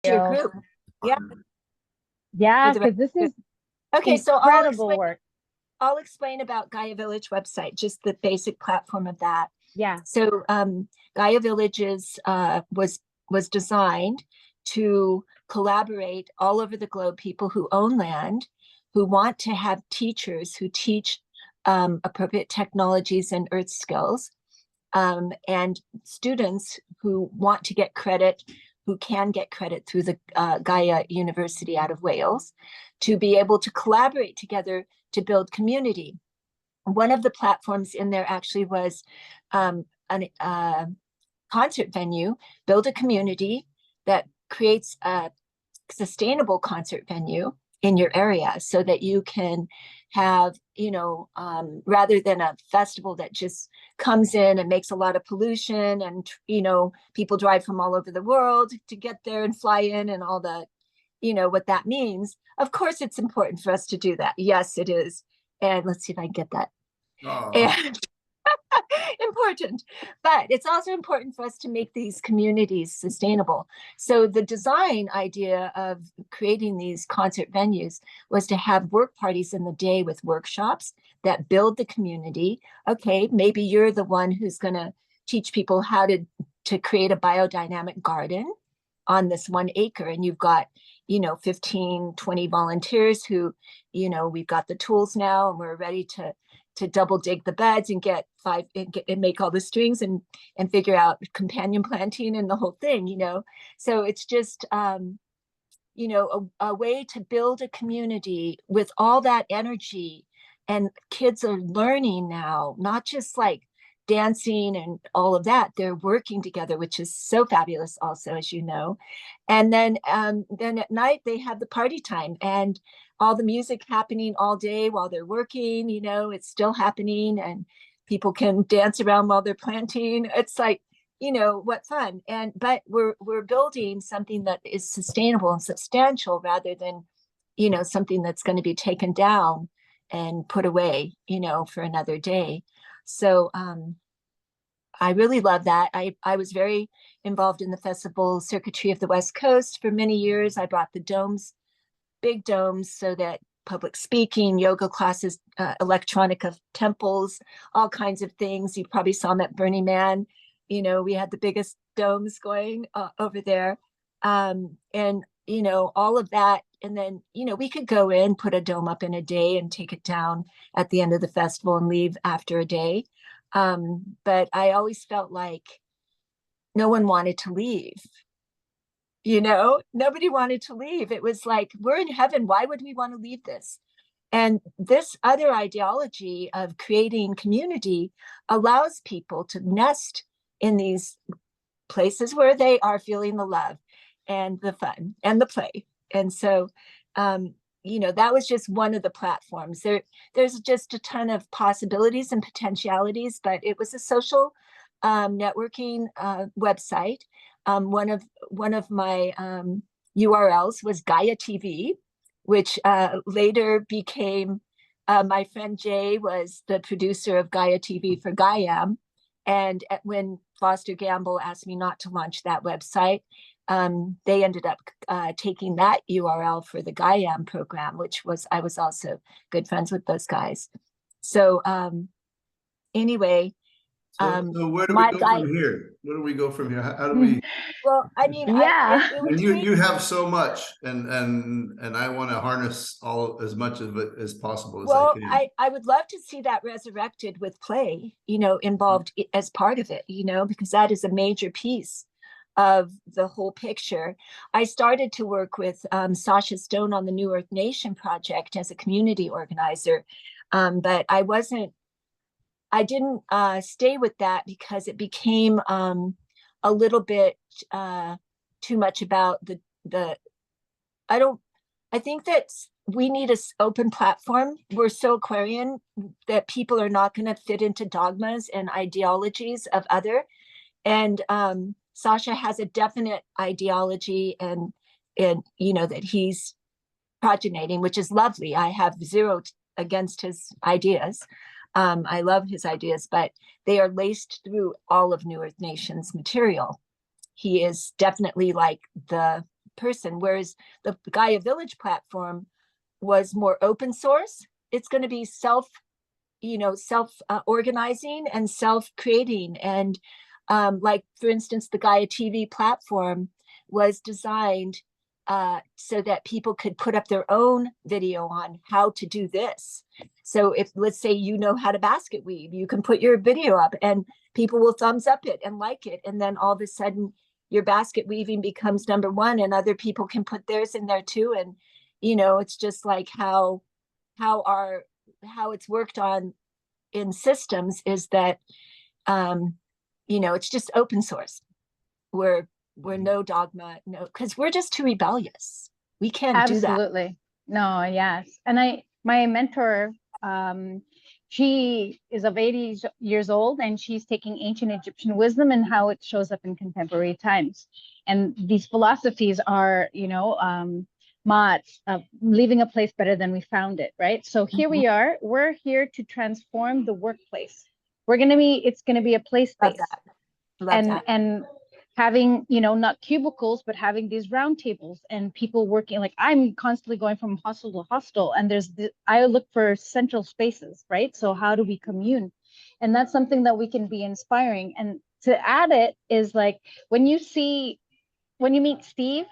your group. Yeah. Yeah, You're the right because this group. is Okay, so incredible work. I'll explain about Gaia Village website, just the basic platform of that. Yeah. So Gaia Villages was designed to collaborate all over the globe, people who own land, who want to have teachers who teach appropriate technologies and earth skills, and students who want to get credit, who can get credit through the Gaia University out of Wales, to be able to collaborate together to build community. One of the platforms in there actually was a concert venue, build a community that creates a sustainable concert venue in your area so that you can have, rather than a festival that just comes in and makes a lot of pollution and, people drive from all over the world to get there and fly in and all the, what that means. Of course, it's important for us to do that. Yes, it is. And let's see if I can get that. And important, but it's also important for us to make these communities sustainable. So the design idea of creating these concert venues was to have work parties in the day with workshops that build the community. Okay, maybe you're the one who's going to teach people how to create a biodynamic garden on this 1 acre, and you've got 15, 20 volunteers who, we've got the tools now and we're ready to double dig the beds and get five and make all the strings and figure out companion planting and the whole thing, So it's just, a way to build a community with all that energy. And kids are learning now, not just like dancing and all of that. They're working together, which is so fabulous also, as you know. And then at night they have the party time and all the music happening all day while they're working, it's still happening and people can dance around while they're planting. It's like, what fun. But we're building something that is sustainable and substantial rather than, something that's going to be taken down and put away, for another day. So I really love that. I was very involved in the festival circuitry of the West Coast for many years. I brought the domes, big domes, so that public speaking, yoga classes, electronica temples, all kinds of things. You probably saw them at Burning Man. We had the biggest domes going over there. And, all of that. And then, we could go in, put a dome up in a day and take it down at the end of the festival and leave after a day. But I always felt like no one wanted to leave. Nobody wanted to leave. It was like, we're in heaven. Why would we want to leave this? And this other ideology of creating community allows people to nest in these places where they are feeling the love and the fun and the play. And so, that was just one of the platforms. There's just a ton of possibilities and potentialities, but it was a social networking website. One of my URLs was Gaia TV, which later became, my friend Jay was the producer of Gaia TV for Gaiam. And when Foster Gamble asked me not to launch that website, they ended up taking that URL for the Gaiam program, I was also good friends with those guys. So anyway, so where do we go from here? Where do we go from here? How do we? Well, I mean, yeah, and you have so much, and I want to harness as much of it as possible as I can. I would love to see that resurrected with play, involved as part of it, because that is a major piece of the whole picture. I started to work with Sasha Stone on the New Earth Nation project as a community organizer, but I didn't stay with that because it became a little bit too much about I think that we need an open platform. We're so Aquarian that people are not going to fit into dogmas and ideologies of other. And Sasha has a definite ideology and that he's progeniting, which is lovely. I have zero against his ideas. I love his ideas, but they are laced through all of New Earth Nation's material. He is definitely like the person, whereas the Gaia Village platform was more open source. It's going to be self organizing and self creating. And like, for instance, the Gaia TV platform was designed so that people could put up their own video on how to do this. So if, let's say, you know how to basket weave, you can put your video up and people will thumbs up it and like it. And then all of a sudden your basket weaving becomes #1 and other people can put theirs in there too. And, it's just like how it's worked on in systems is that, it's just open source. We're no dogma, no, because we're just too rebellious. We can't do that. Absolutely. No, yes. And my mentor, she is of 80 years old, and she's taking ancient Egyptian wisdom and how it shows up in contemporary times. And these philosophies are, Mats, leaving a place better than we found it, right? So here we are. We're here to transform the workplace. It's going to be a place space. And having, not cubicles, but having these round tables and people working. Like, I'm constantly going from hostel to hostel, and I look for central spaces, right? So how do we commune? And that's something that we can be inspiring. And to add it is like, when you meet Steve,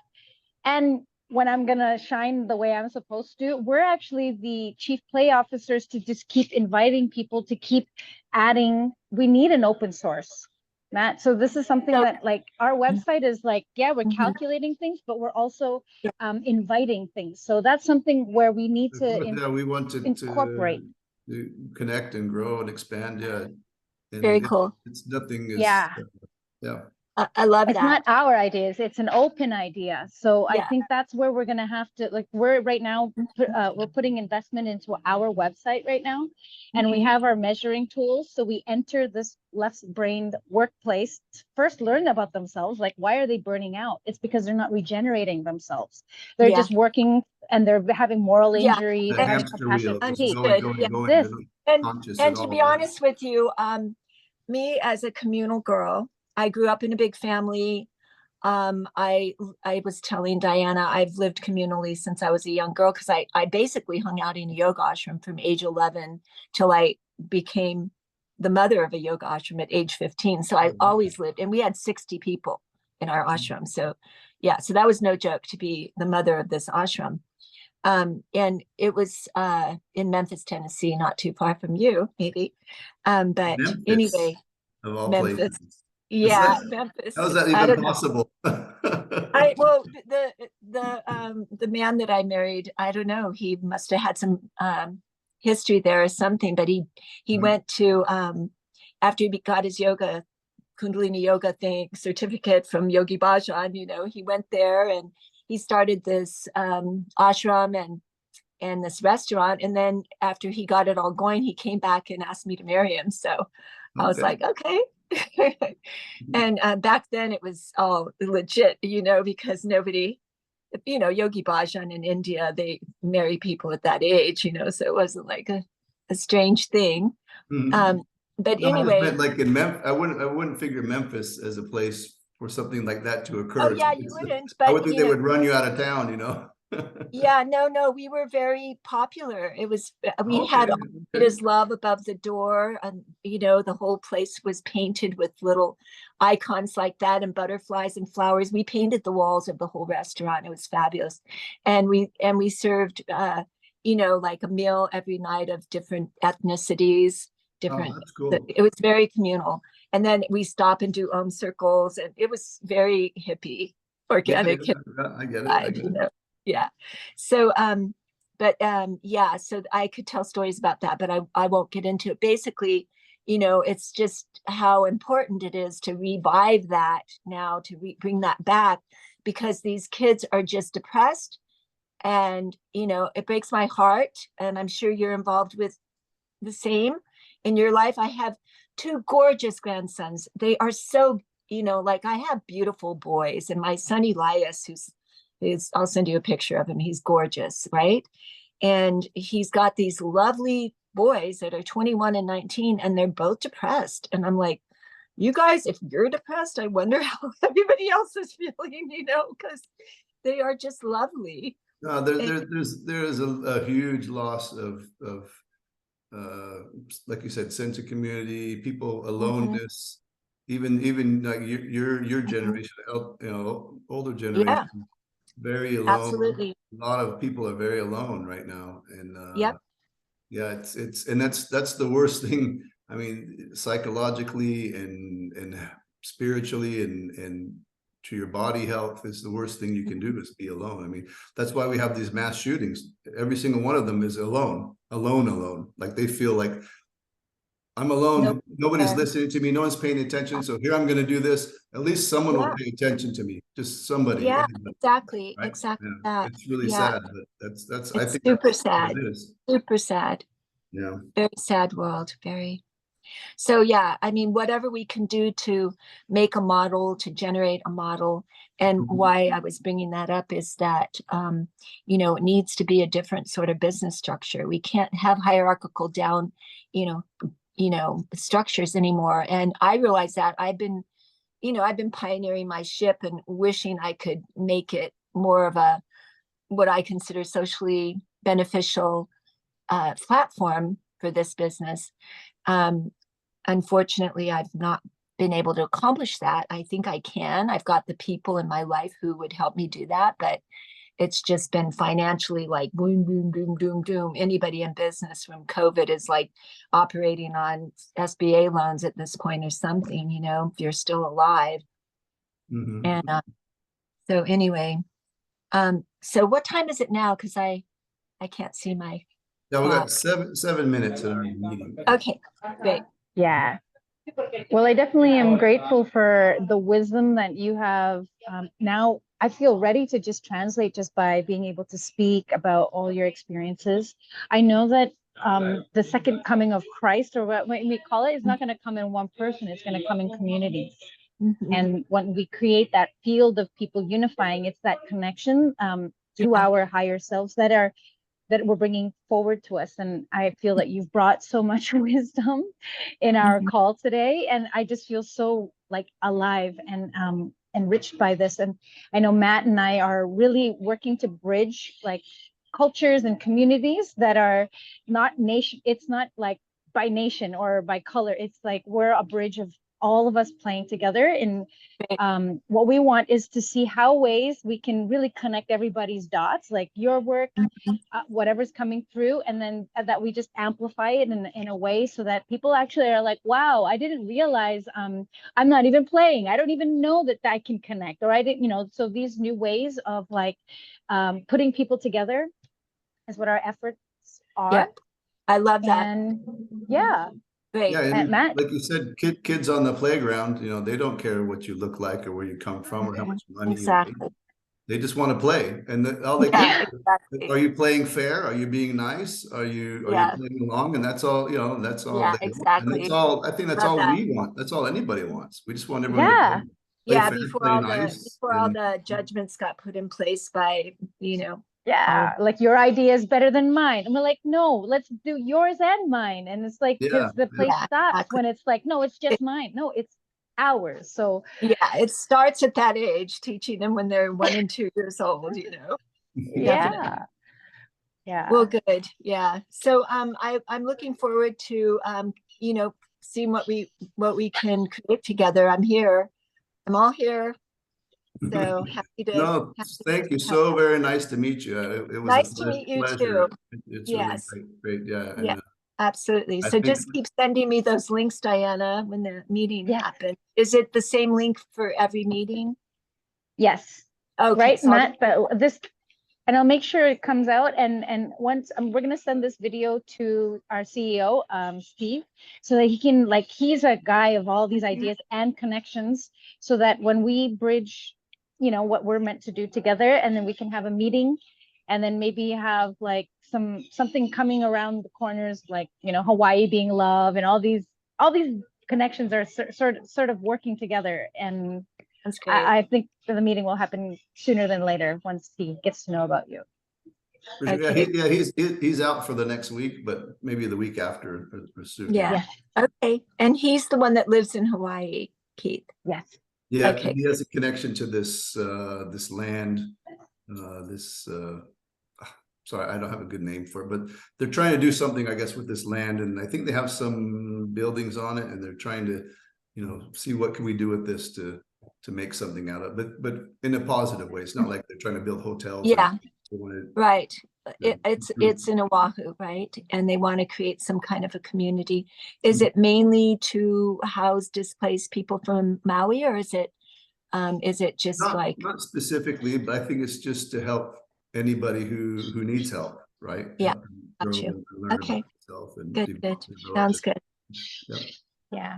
and when I'm going to shine the way I'm supposed to, we're actually the chief play officers to just keep inviting people to keep adding. We need an open source, Matt. So this is something that, like, our website is like, yeah, we're calculating things, but we're also inviting things. So that's something where we need to we want to incorporate. To connect and grow and expand. Yeah. And very cool. It's nothing is, yeah. I love that. It's not our ideas, it's an open idea. So I think that's where we're going to have to, like, we're right now, we're putting investment into our website right now, and we have our measuring tools. So we enter this left-brained workplace to first learn about themselves. Like, why are they burning out? It's because they're not regenerating themselves. They're just working, and they're having moral injury. They're having compassion fatigue. And to be honest with you, me as a communal girl, I grew up in a big family. I was telling Diana, I've lived communally since I was a young girl, because I basically hung out in a yoga ashram from age 11 till I became the mother of a yoga ashram at age 15. So I always lived, and we had 60 people in our ashram. So yeah, so that was no joke to be the mother of this ashram. And it was in Memphis, Tennessee, not too far from you, maybe. But Memphis, anyway, of all Memphis. Places. Yeah, Memphis. How is that even possible? Well, the man that I married, I don't know, he must have had some history there or something, but he went to after he got his yoga Kundalini yoga certificate from Yogi Bhajan, he went there and he started this ashram and this restaurant. And then after he got it all going, he came back and asked me to marry him. So I was like, okay. And back then it was all legit, because nobody, Yogi Bhajan in India, they marry people at that age, so it wasn't like a strange thing. But no, anyway, like in Memphis, I wouldn't figure Memphis as a place for something like that to occur. Oh yeah, you wouldn't. But I would think they would run you out of town, Yeah, no, we were very popular. It was we had his love above the door, and the whole place was painted with little icons like that and butterflies and flowers. We painted the walls of the whole restaurant. It was fabulous, and we served like a meal every night of different ethnicities. That's cool. It was very communal, and then we stop and do circles, and it was very hippie, organic. I get it. Yeah. So so I could tell stories about that, but I won't get into it. Basically, it's just how important it is to revive that now, to bring that back, because these kids are just depressed, and it breaks my heart, and I'm sure you're involved with the same in your life. I have 2 gorgeous grandsons. They are so, like, I have beautiful boys, and my son Elias, I'll send you a picture of him. He's gorgeous, right? And he's got these lovely boys that are 21 and 19, and they're both depressed. And I'm like, you guys, if you're depressed, I wonder how everybody else is feeling, because They are just lovely. No, there is a huge loss of like you said, sense of community, people aloneness, even like your generation, older Yeah, generation, very alone. absolutely. A lot of people are very alone right now, and Yep. yeah, it's and that's the worst thing. I mean, psychologically and spiritually and to your body health is the worst thing you can do is be alone. I mean, that's why we have these mass shootings. Every single one of them is alone. Like they feel like I'm alone. Nope. Nobody's listening to me. No one's paying attention. So here I'm going to do this. At least someone will Yeah. pay attention to me. Just somebody. Yeah, Anybody, exactly. right? Exactly Yeah. that. It's really Yeah. sad, but that's I It's think super that's what sad. it is. Super sad. Yeah. Very sad world. Very. So yeah, I mean, whatever we can do to make a model, to generate a model, and why I was bringing that up is that, it needs to be a different sort of business structure. We can't have hierarchical down, structures anymore. And I realize that I've been pioneering my ship and wishing I could make it more of what I consider socially beneficial platform for this business. Unfortunately, I've not been able to accomplish that. I think I can. I've got the people in my life who would help me do that, but it's just been financially like boom, boom, boom, doom, doom. Anybody in business from COVID is like operating on SBA loans at this point or something, if you're still alive. And so anyway, so what time is it now? Because I can't see my Yeah, we got clock. 7 minutes in our meeting. Okay, great. Yeah. Well, I definitely am grateful for the wisdom that you have. Now I feel ready to just translate just by being able to speak about all your experiences. I know that the second coming of Christ, or what we call it, is not going to come in one person. It's going to come in communities. And when we create that field of people unifying, it's that connection to our higher selves that we're bringing forward to us. And I feel that you've brought so much wisdom in our call today. And I just feel so like alive and enriched by this. And I know Matt and I are really working to bridge like cultures and communities that are not nation. It's not like by nation or by color. It's like we're a bridge of all of us playing together. And what we want is to see how ways we can really connect everybody's dots, like your work, whatever's coming through, and then that we just amplify it in a way so that people actually are like, wow, I didn't realize I'm not even playing. I don't even know that I can connect, or I didn't, so these new ways of like putting people together is what our efforts are. Yeah, I love that. And yeah. Great. Yeah, and Matt? like you said, kids on the playground, they don't care what you look like or where you come from or how much money you make. Exactly. They just want to play, and all they care is, are you playing fair? Are you being nice? Are you playing along? And that's all. That's all. Yeah, And exactly. that's all. I think that's Love all that. we want. That's all anybody wants. We just want everyone to play Yeah, fair, before play all nice, the judgments got put in place by, like your idea is better than mine. And we're like, no, let's do yours and mine. And it's like, because the place stops when it's like, no, it's just mine. No, it's ours. So yeah, it starts at that age, teaching them when they're 1 and 2 years old, Yeah. Well, good. Yeah. So I'm looking forward to seeing what we can create together. I'm here. I'm all here. So happy to. No, thank you. So very nice to meet you. It was nice a to meet you pleasure. too. It's Yes. really great. Yeah. Yeah. And, Absolutely. I So think- just keep sending me those links, Diana, when the meeting happens. Is it the same link for every meeting? Yes. Okay. Right, So Matt, but this, and I'll make sure it comes out. And once we're going to send this video to our CEO, Steve, so that he can, like, he's a guy of all these ideas and connections, so that when we bridge, what we're meant to do together, and then we can have a meeting, and then maybe have like something coming around the corners, like, Hawaii being love, and all these connections are sort of working together. And that's great. I think the meeting will happen sooner than later once he gets to know about you. Okay. Yeah, he's out for the next week, but maybe the week after or soon. Yeah. Okay. And he's the one that lives in Hawaii, Keith. Yes. Yeah. Okay. He has a connection to this this land this sorry, I don't have a good name for it, but they're trying to do something, I guess, with this land, and I think they have some buildings on it, and they're trying to, you know, see what can we do with this to make something out of it, but in a positive way. It's not like they're trying to build hotels. Yeah, right. Yeah. It's in Oahu, right? And they want to create some kind of a community. Is it mainly to house displaced people from Maui, or is it just not specifically, but I think it's just to help anybody who needs help, right? Yeah, Help them got grow you. and learn Okay, about themselves and good. develop Sounds good. Yeah. Yeah.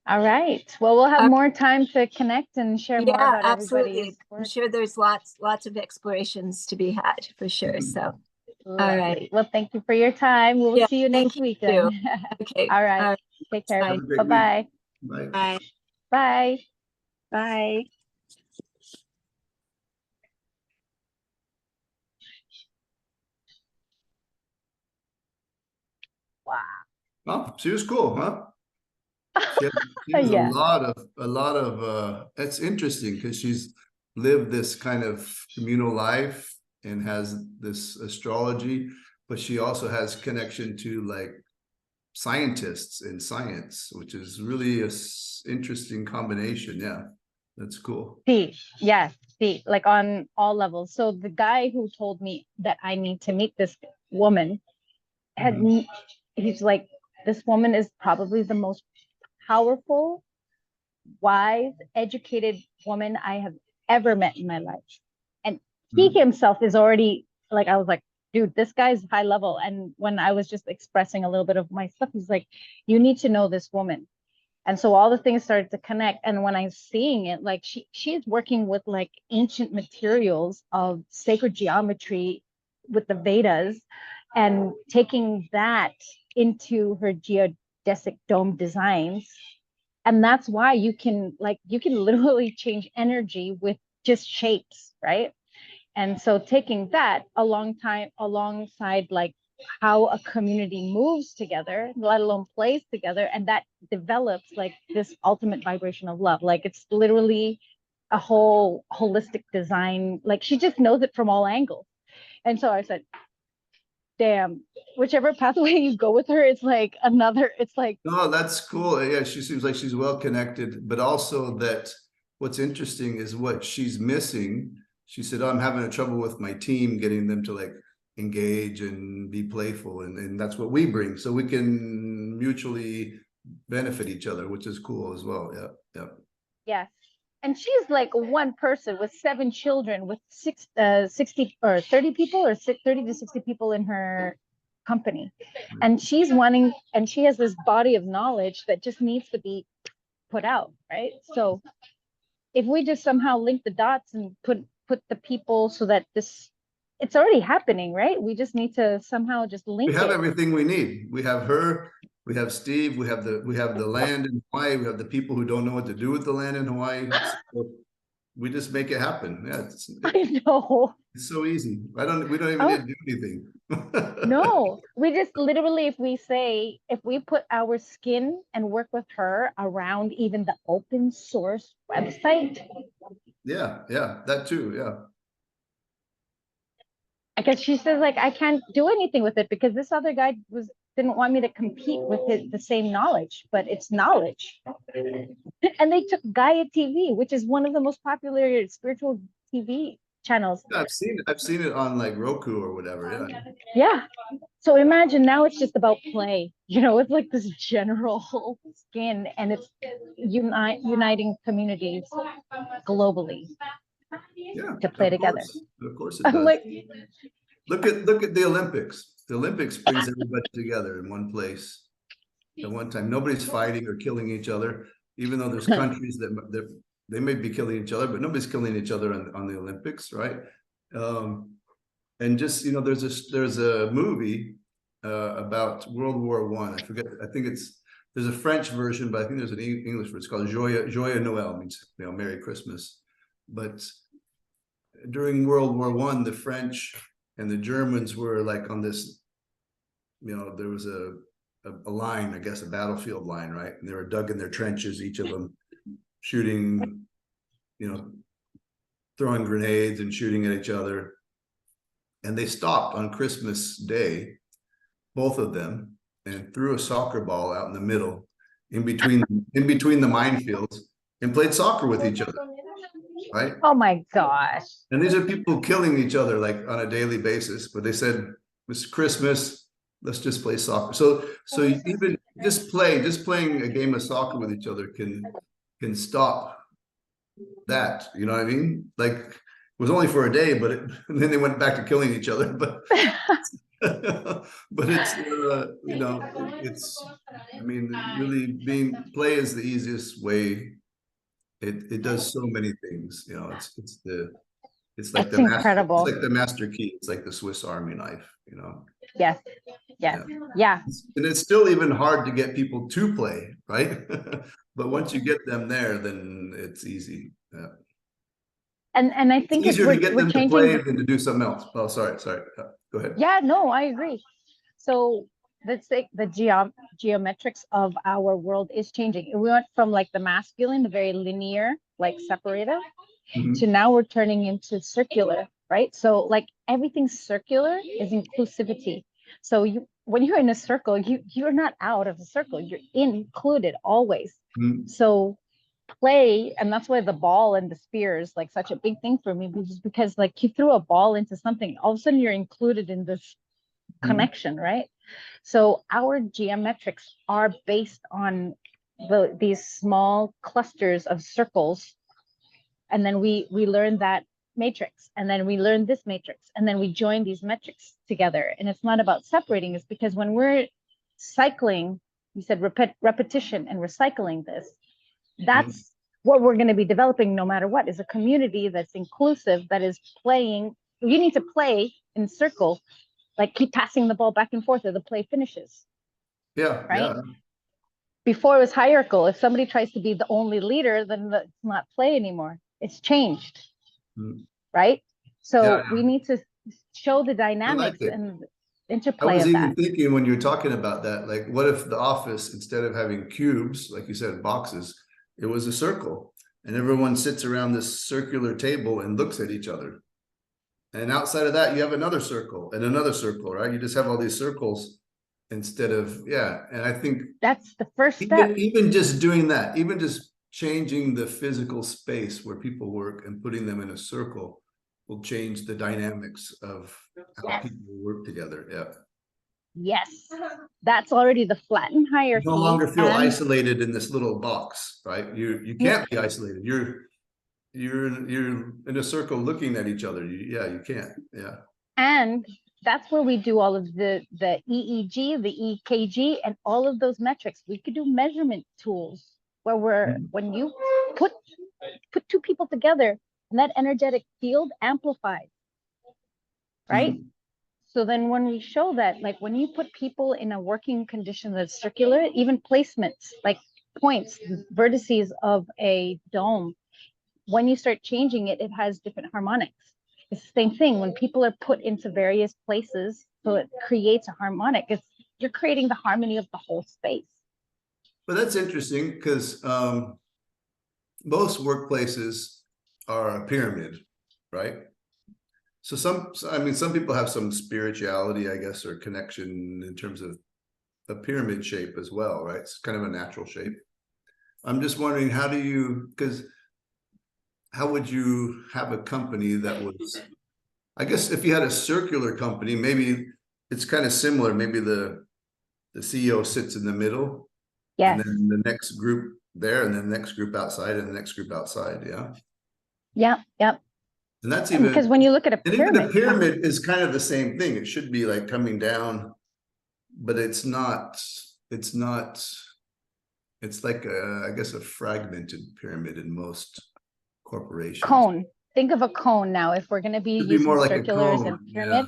All right. Well, we'll have more time to connect and share more Yeah, about absolutely. everybody's I'm work. sure there's lots of explorations to be had for sure. So, all right. Well, thank you for your time. We'll Yeah, see you thank next week then. Okay. All right. Take care. Have a great Bye-bye. week. Bye. Bye. Bye. Wow. Oh, she was cool, huh? She has Yeah. a lot of that's interesting because she's lived this kind of communal life and has this astrology, but she also has connection to like scientists in science, which is really a interesting combination. Yeah, that's cool. Yes, like on all levels. So the guy who told me that I need to meet this woman had he's like, this woman is probably the most powerful, wise, educated woman I have ever met in my life. And he himself is already like, I was like, dude, this guy's high level. And when I was just expressing a little bit of my stuff, he's like, you need to know this woman. And so all the things started to connect. And when I'm seeing it, like she's working with like ancient materials of sacred geometry with the Vedas and taking that into her geodesic dome designs. And that's why you can literally change energy with just shapes, right? And so taking that alongside like how a community moves together, let alone plays together, and that develops like this ultimate vibration of love. Like it's literally a whole holistic design. Like she just knows it from all angles. And so I said, damn, whichever pathway you go with her, it's like no, that's cool. Yeah, she seems like she's well connected, but also that what's interesting is what she's missing. She said, oh, I'm having a trouble with my team, getting them to like engage and be playful. And that's what we bring. So we can mutually benefit each other, which is cool as well. Yeah. Yeah. Yes. And she's like one person with 7 children with 60 or 30 people or 30 to 60 people in her company. And she has this body of knowledge that just needs to be put out, right? So if we just somehow link the dots and put the people so that it's already happening, right? We just need to somehow just link We have it. everything we need. We have her, we have Steve, we have the land in Hawaii, we have the people who don't know what to do with the land in Hawaii. So we just make it happen. Yeah, I know. It's so easy. We don't even need to do anything. No, we just literally, if we put our skin and work with her around even the open source website. Yeah, that too. Yeah. I guess she says like I can't do anything with it because this other guy didn't want me to compete with the same knowledge, but it's knowledge. And they took Gaia TV, which is one of the most popular spiritual TV channels. Yeah, I've seen it on like Roku or whatever. Yeah. Yeah. So imagine now it's just about play. It's like this general skin, and it's uniting communities globally. Yeah, to play together. Of course it does. I'm like, look at the Olympics. The Olympics brings everybody together in one place at one time. Nobody's fighting or killing each other, even though there's countries that they may be killing each other, but nobody's killing each other on the Olympics, right? And just there's a movie about World War I. I forget. I think there's a French version, but I think there's an English version. It's called Joyeux Noël, means Merry Christmas. But during World War I, the French and the Germans were like on this, there was a line, I guess, a battlefield line, right? And they were dug in their trenches, each of them shooting, throwing grenades and shooting at each other. And they stopped on Christmas Day, both of them, and threw a soccer ball out in the middle, in between the minefields, and played soccer with each other. Right? Oh my gosh. And these are people killing each other like on a daily basis, but they said, it's Christmas, let's just play soccer. So even playing a game of soccer with each other can stop that, you know what I mean? Like, it was only for a day, but then they went back to killing each other. But but it's you know, it's, I mean, really play is the easiest way. It does so many things, you know. It's like It's incredible. It's like the master key. It's like the Swiss Army knife, you know. Yes. Yeah. And it's still even hard to get people to play, right? But once you get them there, then it's easy. Yeah. And I think it's easier to get them to play changing than to do something else. Oh, sorry. Go ahead. Yeah, no, I agree. So let's say the geometrics of our world is changing. We went from like the masculine, the very linear, like separated, to now we're turning into circular, right? So like everything circular is inclusivity. So when you're in a circle, you're not out of the circle, you're included always. So play, and that's why the ball and the spear is like such a big thing for me, because like you threw a ball into something, all of a sudden you're included in this connection, right? So our geometrics are based on these small clusters of circles, and then we learn that matrix, and then we learn this matrix, and then we join these metrics together. And it's not about separating, it's because when we're cycling, you said repetition and recycling this, that's what we're going to be developing no matter what, is a community that's inclusive, that is playing. You need to play in circle, like keep passing the ball back and forth or the play finishes. Yeah. Right. Yeah. Before it was hierarchical. If somebody tries to be the only leader, then it's not play anymore. It's changed. Right. So we need to show the dynamics and interplay. I was even thinking when you were talking about that, like, what if the office, instead of having cubes, like you said, boxes, it was a circle, and everyone sits around this circular table and looks at each other. And outside of that, you have another circle and another circle, right? You just have all these circles instead of, and I think that's the first step. Even just doing that, even just changing the physical space where people work and putting them in a circle will change the dynamics of how people work together. Yeah. Yes, that's already the flattened hierarchy. You no longer feel isolated in this little box, right? You can't be isolated. You're in a circle looking at each other. You can't. Yeah. And that's where we do all of the EEG, the EKG, and all of those metrics. We could do measurement tools where when you put two people together and that energetic field amplifies, right? So then when we show that, like when you put people in a working condition that's circular, even placements, like points, vertices of a dome, when you start changing it, it has different harmonics. It's the same thing when people are put into various places, so it creates a harmonic. You're creating the harmony of the whole space. But that's interesting because most workplaces are a pyramid, right? So some people have some spirituality, I guess, or connection in terms of a pyramid shape as well, right? It's kind of a natural shape. I'm just wondering, how would you have a company that was, I guess if you had a circular company, maybe it's kind of similar. Maybe the CEO sits in the middle, and then the next group there, and then the next group outside, and the next group outside. Yep. And that's even because when you look at a pyramid, even the pyramid is kind of the same thing. It should be like coming down, but it's not. It's like I guess a fragmented pyramid in most corporations. Cone. Think of a cone now. If we're going to be using more like circulars and pyramid,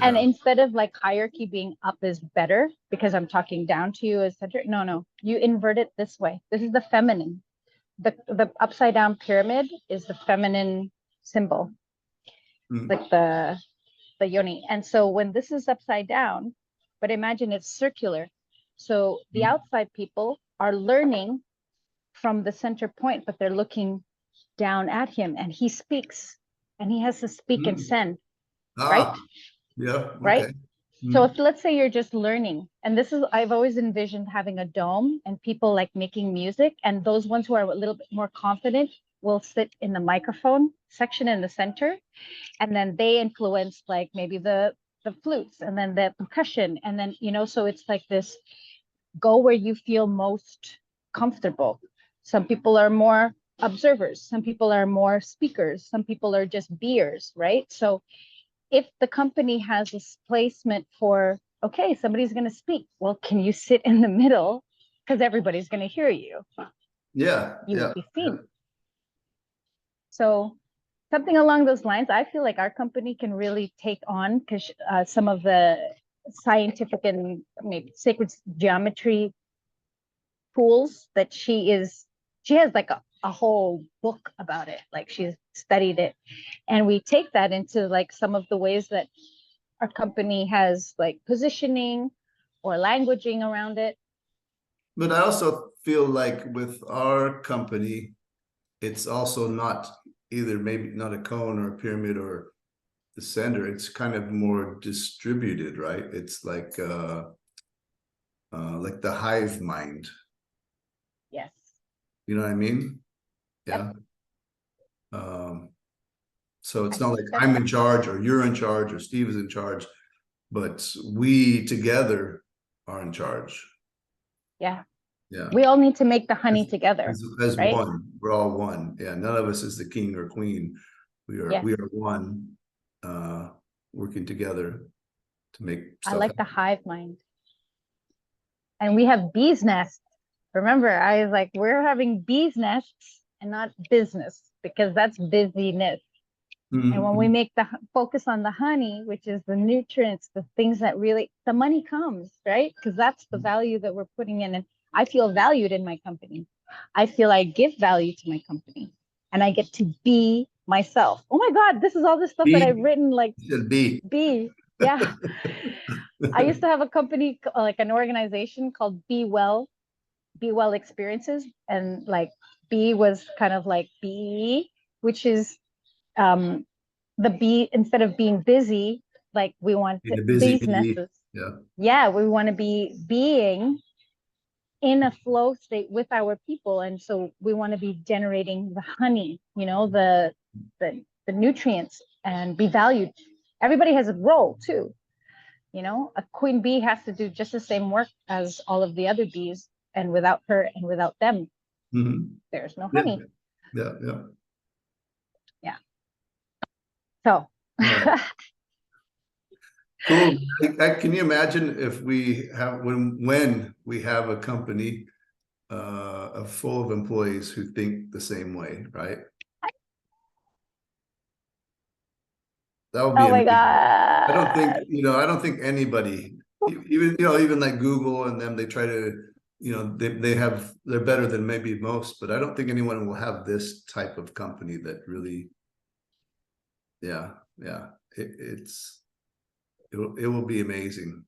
and instead of like hierarchy being up is better because I'm talking down to you as center. No, you invert it this way. This is the feminine. The upside down pyramid is the feminine symbol, like the yoni. And so when this is upside down, but imagine it's circular. So the outside people are learning from the center point, but they're looking down at him, and he speaks, and he has to speak and send, right? Ah, yeah, Right? okay. So if let's say you're just learning, and this is, I've always envisioned having a dome and people like making music, and those ones who are a little bit more confident will sit in the microphone section in the center, and then they influence like maybe the flutes and then the percussion, and then, you know, so it's like this, go where you feel most comfortable. Some people are more observers, some people are more speakers, some people are just beers, right? So if the company has this placement for, okay, somebody's going to speak, well, can you sit in the middle, because everybody's going to hear you, Yeah, you yeah, will be seen. So something along those lines, I feel like our company can really take on, because some of the scientific and maybe sacred geometry tools that she has like a whole book about it, like she's studied it, and we take that into like some of the ways that our company has like positioning or languaging around it. but I also feel like with our company, it's also not either, maybe not a cone or a pyramid or the center. It's kind of more distributed, right? It's like the hive mind. Yes. You know what I mean? Yeah. Yep. So it's I not think like that's, I'm in charge or you're in charge or Steve is in charge, but we together are in charge. yeah, Yeah. we all need to make the honey together, As right? one. We're all one. Yeah. None of us is the king or queen. Yes. We are one, working together to make I stuff like the happen. hive mind. And we have bees nests. Remember, I was like, we're having bees nests and not business, because that's busyness. And when we make the focus on the honey, which is the nutrients, the things that really, the money comes, right? Because that's the value that we're putting in. And I feel valued in my company. I feel I give value to my company, and I get to be myself. Oh my God, this is all the stuff that I've written, like be. Yeah. I used to have a company, like an organization called Be Well Experiences. And like B was kind of like be, which is the bee, instead of being busy, like we want The busy bees bee. nests. Yeah. Yeah, we want to be being in a flow state with our people, and so we want to be generating the honey, you know, the nutrients, and be valued. Everybody has a role too, you know. A queen bee has to do just the same work as all of the other bees, and without her and without them, there's no honey. Yeah. Yeah. So Cool. Can you imagine if we have, when we have a company full of employees who think the same way, right? That would be oh my amazing. God. I don't think anybody, even like Google and them, they try to, they're better than maybe most, but I don't think anyone will have this type of company that really, it will be amazing.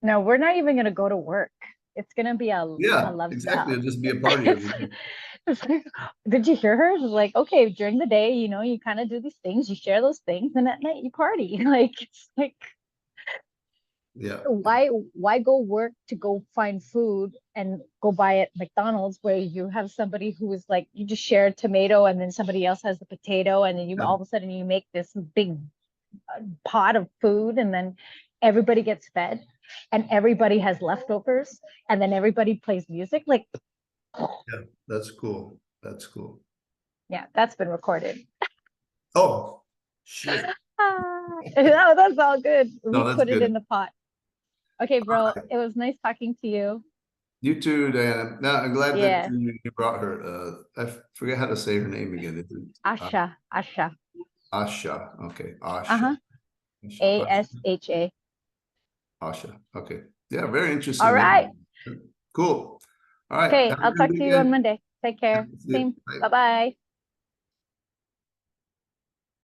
No, we're not even gonna go to work. It's gonna be a love exactly. spell. It'll just be a party. It's like, did you hear her? It's like, okay, during the day, you know, you kind of do these things, you share those things, and at night you party. Like, it's like, why go work to go find food and go buy at McDonald's, where you have somebody who is like, you just share a tomato, and then somebody else has the potato, and then you all of a sudden you make this big pot of food, and then everybody gets fed, and everybody has leftovers, and then everybody plays music. Like, yeah, that's cool. That's cool. Yeah, that's been recorded. Oh, shit. No, that's all good. We No, put it good. in the pot. Okay, bro. It was nice talking to you. You too, Diana. No, I'm glad that Yeah. you brought her. I forget how to say her name again. Asha. Asha. Okay. Asha. Uh-huh. ASHA. Asha. Okay. Yeah, very interesting. All right. Cool. All right. Okay, Have a I'll good talk to you on weekend. Monday. Take care. See you. Same. Bye. Bye-bye.